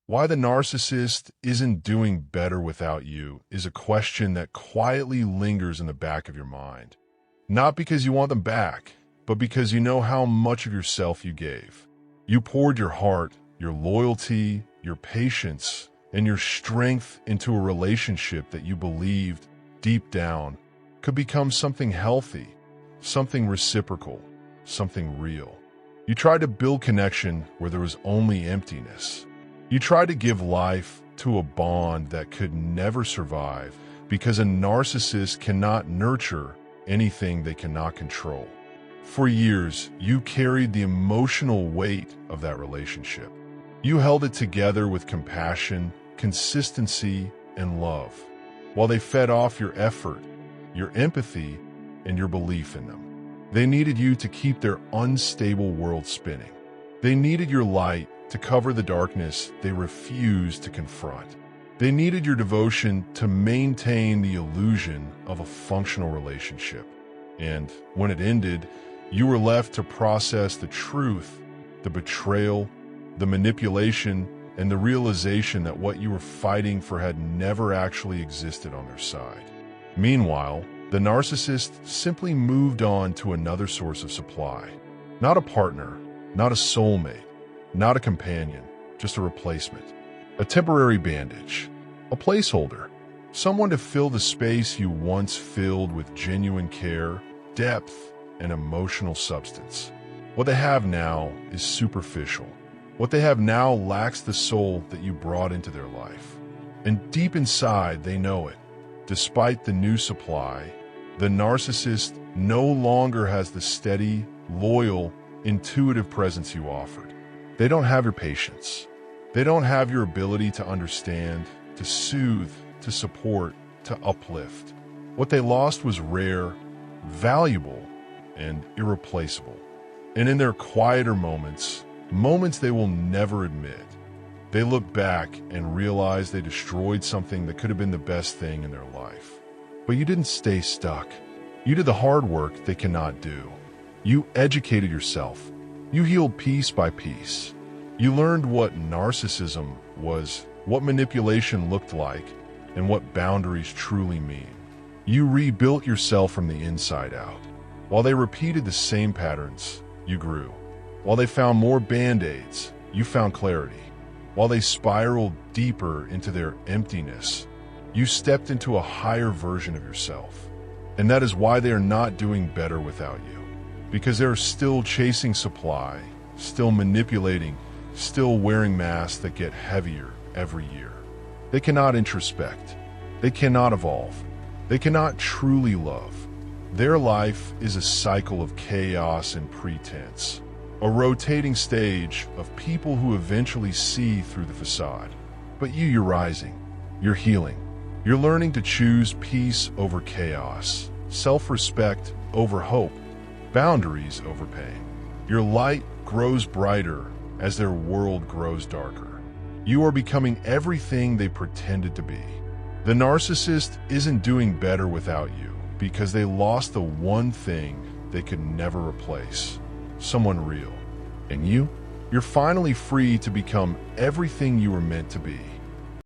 Why the narcissist isn't doing better without you is a question that quietly lingers in the back of your mind. Not because you want them back, but because you know how much of yourself you gave. You poured your heart, your loyalty, your patience, and your strength into a relationship that you believed, deep down, could become something healthy, something reciprocal, something real. You tried to build connection where there was only emptiness. You tried to give life to a bond that could never survive because a narcissist cannot nurture anything they cannot control. For years, you carried the emotional weight of that relationship. You held it together with compassion, consistency, and love, while they fed off your effort, your empathy, and your belief in them. They needed you to keep their unstable world spinning. They needed your light to cover the darkness they refused to confront. They needed your devotion to maintain the illusion of a functional relationship. And when it ended, you were left to process the truth, the betrayal, the manipulation, and the realization that what you were fighting for had never actually existed on their side. Meanwhile, the narcissist simply moved on to another source of supply. Not a partner, not a soulmate, not a companion, just a replacement. A temporary bandage, a placeholder, someone to fill the space you once filled with genuine care, depth, and emotional substance. What they have now is superficial. What they have now lacks the soul that you brought into their life. And deep inside, they know it. Despite the new supply, the narcissist no longer has the steady, loyal, intuitive presence you offered. They don't have your patience. They don't have your ability to understand, to soothe, to support, to uplift. What they lost was rare, valuable, and irreplaceable. And in their quieter moments they will never admit, they look back and realize they destroyed something that could have been the best thing in their life. But you didn't stay stuck. You did the hard work they cannot do. You educated yourself. You healed piece by piece. You learned what narcissism was, what manipulation looked like, and what boundaries truly mean. You rebuilt yourself from the inside out. While they repeated the same patterns, you grew. While they found more band-aids, you found clarity. While they spiraled deeper into their emptiness, you stepped into a higher version of yourself. And that is why they are not doing better without you. Because they're still chasing supply, still manipulating, still wearing masks that get heavier every year. They cannot introspect. They cannot evolve. They cannot truly love. Their life is a cycle of chaos and pretense. A rotating stage of people who eventually see through the facade. But you're rising. You're healing. You're learning to choose peace over chaos, self-respect over hope, boundaries over pain. Your light grows brighter as their world grows darker. You are becoming everything they pretended to be. The narcissist isn't doing better without you because they lost the one thing they could never replace. Someone real. And you're finally free to become everything you were meant to be.